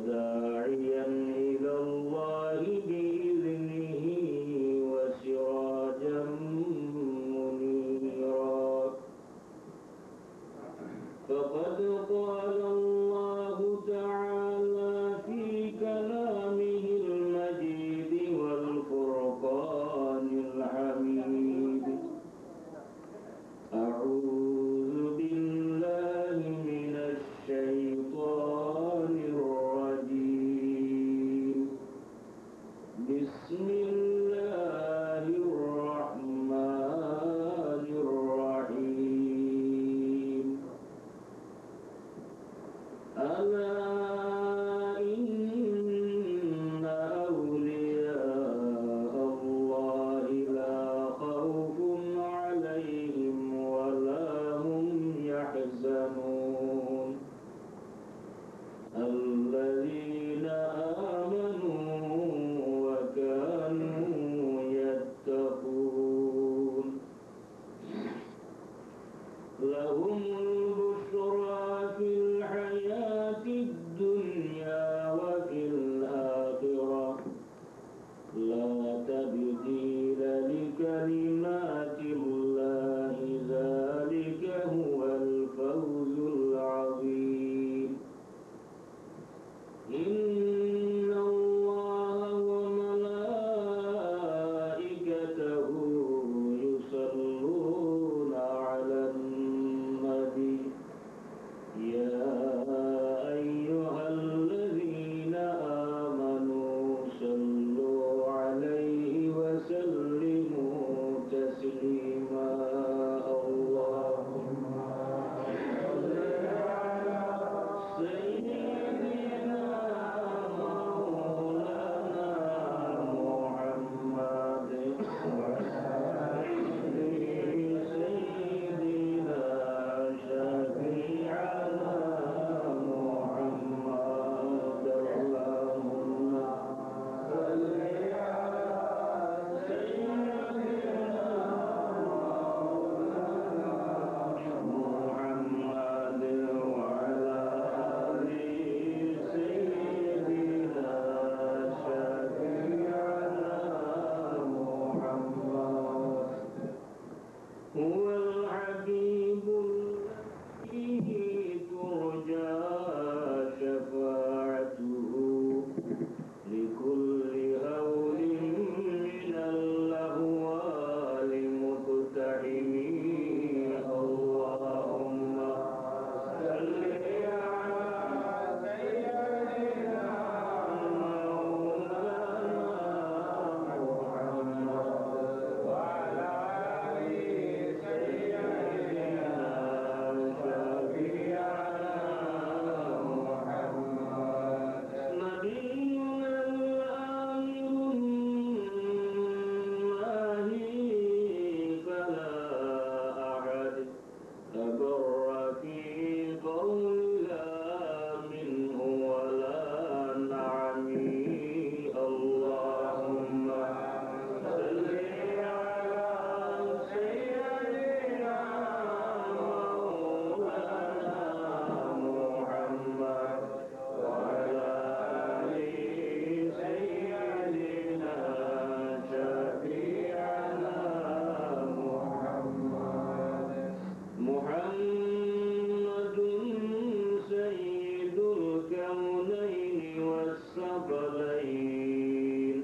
وداعيا إلى الله بإذنه وسراجا منيرا فقد قال الله تعالى في كلامه المجيد والفرقان الحميد أعوذ بالله من الشيطان الرجيم بسم الله الرحمن الرحيم ألا إن أولياء الله لا خوف عليهم ولا هم يحزنون الذين آمنوا وكانوا يتقون لهم البشرى في الحياة الدنيا وفي الآخرة لا تبديل لكلمات الله ذلك هو الفوز العظيم إن الله وملائكته يصلون على النبي يا أيها الذين آمنوا صلوا عليه وسلموا تسليما اللهم صل على سيدنا مولانا محمد سيدنا شفيعنا محمد اللهم صل على سيدنا محمد وعلى آل سيدنا شفيعنا محمد هو الحبيب الذي ترجى شفاعته لكل هول من الأهوال مقتحم اللهم صل على سيدنا مولانا محمد وعلى آل سيدنا شفيعنا محمد نبينا الآمر الناهي فلا أحد أبر في قول لا منه ولا نعمي اللهم صل على سيدنا مولانا محمد وعلى آل سيدنا شفيعنا محمد سيد الكونين والثقلين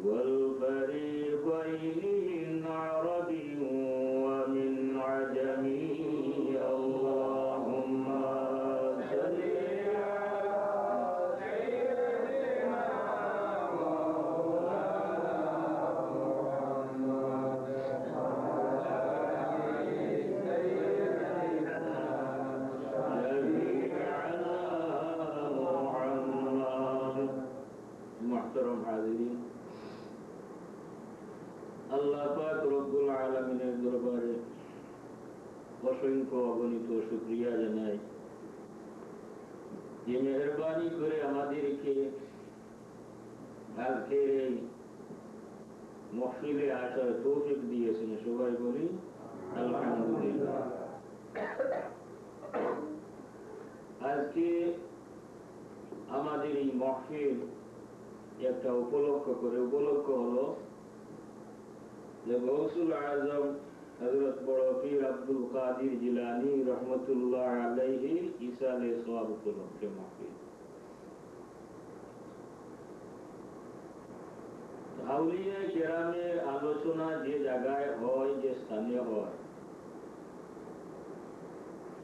والفريقين من عرب ومن عجم اللهم صل على سيدنا مولانا محمد وعلى آل سيدنا شفيعنا محمد محترم حاضرين আল্লাহ পাক রব্বুল আলামিনের দরবারে অসংখ্য অগণিত শুকরিয়া জানাই যে মেহেরবানি করে আমাদেরকে আজকের এই মহফিলে আসার তৌফিক দিয়েছেন সবাই বলি আলহামদুলিল্লাহ আজকে আমাদের আজকের এই মাহফিল একটা উপলক্ষ হলো যে গৌসুল আজম হযরত বড় পীর আব্দুল কাদির জিলানী রহমতুল্লাহ আলাইহির ইসালে সওয়াব উপলক্ষে মাহফিল। আউলিয়া কেরামের আলোচনা যে জায়গায় হয়, যে স্থানে হয়,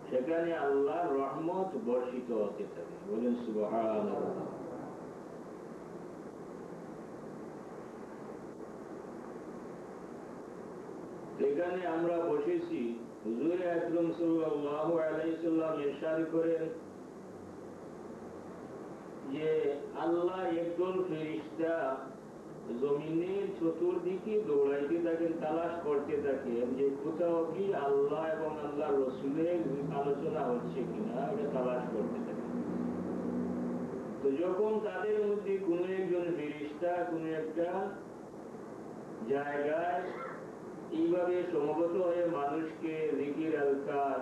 সেখানে আল্লাহর রহমত বর্ষিত হতে থাকে। বলেন সুবহানাল্লাহ। এখানে আমরা বসেছি, হুজুর আকরাম সাল্লাল্লাহু আলাইহি সাল্লাম ইরশাদ করেন যে আল্লাহ একদল ফেরেশতা জমিনের চতুর্দিকে দৌড়াইতে থাকেন, তালাশ করতে থাকেন যে কোথাও কি আল্লাহ এবং আল্লাহর রাসূলের আলোচনা হচ্ছে কিনা, এটা তালাশ করতে থাকেন। তো যখন তাদের মধ্যে কোনো একজন ফেরেশতা কোনো একটা জায়গায় এইভাবে সমবেত হয়ে মানুষকে জিকির আজকার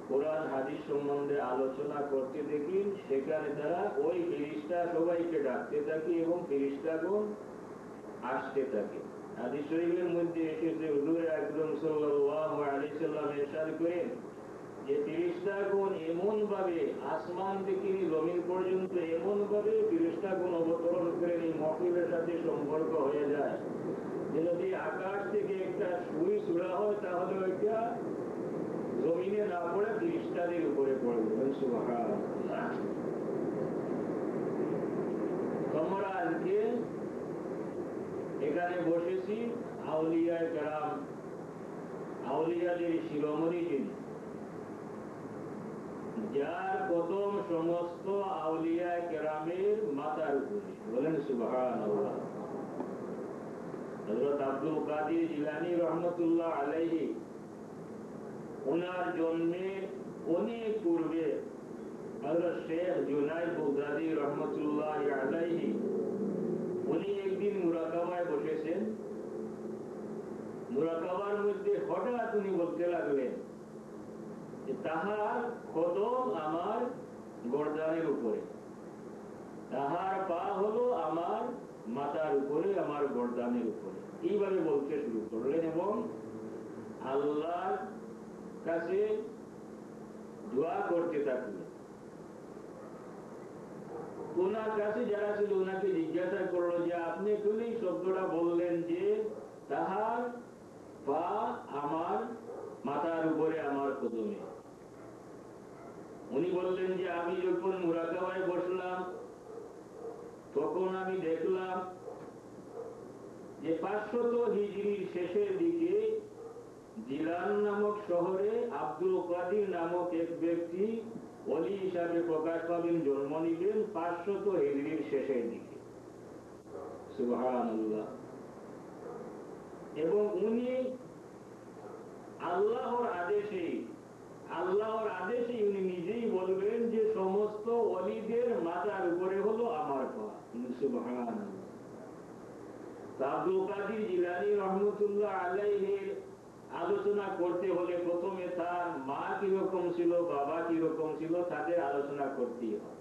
কোরআন হাদিস সম্বন্ধে আলোচনা করতে দেখেন, সেখানে তারা ওই ফেরেশতা সবাইকে ডাকতে থাকে এবং ফেরেশতাগণ আসতে থাকে। হাদিস শরীফের মধ্যে এসেছে, হুজুর আকরাম সাল্লাল্লাহু আলাইহি সাল্লাম ইরশাদ করেন যে ফেরেশতাগণ এমন ভাবে আসমান থেকে জমিন পর্যন্ত এমন ভাবে ফেরেশতাগণ অবতরণ করেন, এই মাহফিলের সাথে সম্পর্ক হয়ে যায় যে যদি আকাশ থেকে একটা সুই ছুড়া হয় তাহলে ওইটা জমিনে না পড়ে ফেরেশতাদের উপরে পড়বে। সুবহানাল্লাহ। তোমরা আজকে এখানে বসেছি আউলিয়া কেরাম, আউলিয়াদের শিরোমণি যিনি, যার কদম সমস্ত আউলিয়া কেরামের মাথার উপরে। বলেন সুবহানাল্লাহ। হযরত আব্দুল কাদির জিলানী রহমতুল্লাহ আলাইহি, ওনার জন্মের অনেক পূর্বে হযরত শেখ জুনাইদ বাগদাদী রহমতুল্লাহ আলাইহি উনি একদিন মুরাকাবায় বসেছেন। মুরাকাবার মধ্যে হঠাৎ উনি বলতে লাগলেন যে তাহার কদম আমার গর্দানের উপরে, তাহার পা হলো আমার মাথার উপরে, আমার গর্দানের উপরে। এইভাবে বলতে শুরু করলেন এবং আল্লাহর কাছে দোয়া করতে থাকলেন। ওনার কাছে যারা ছিল ওনাকে জিজ্ঞাসা করলো যে আপনি কেন এই শব্দটা বললেন যে তাহার পা আমার মাথার উপরে, আমার কদমে? উনি বললেন যে আমি যখন মুরাকাবায় বসলাম তখন আমি দেখলাম যে 500 হিজরির শেষের দিকে জিলান নামক শহরে আব্দুল কাদির নামক এক ব্যক্তি ওলি হিসাবে প্রকাশ পাবেন, জন্ম নিলেন 500 হিজরির শেষের দিকে। সুবহানাল্লাহ। এবং উনি আল্লাহর আদেশে উনি নিজেই বলবেন যে সমস্ত ওলিদের মাথার উপরে হলো আমার পা। সুবহানাল্লাহ। আব্দুল কাদির জিলানী রহমতুল্লাহ আলাইহির আলোচনা করতে হলে প্রথমে তার মা কিরকম ছিল, বাবা কিরকম ছিল, তাদের আলোচনা করতেই হয়।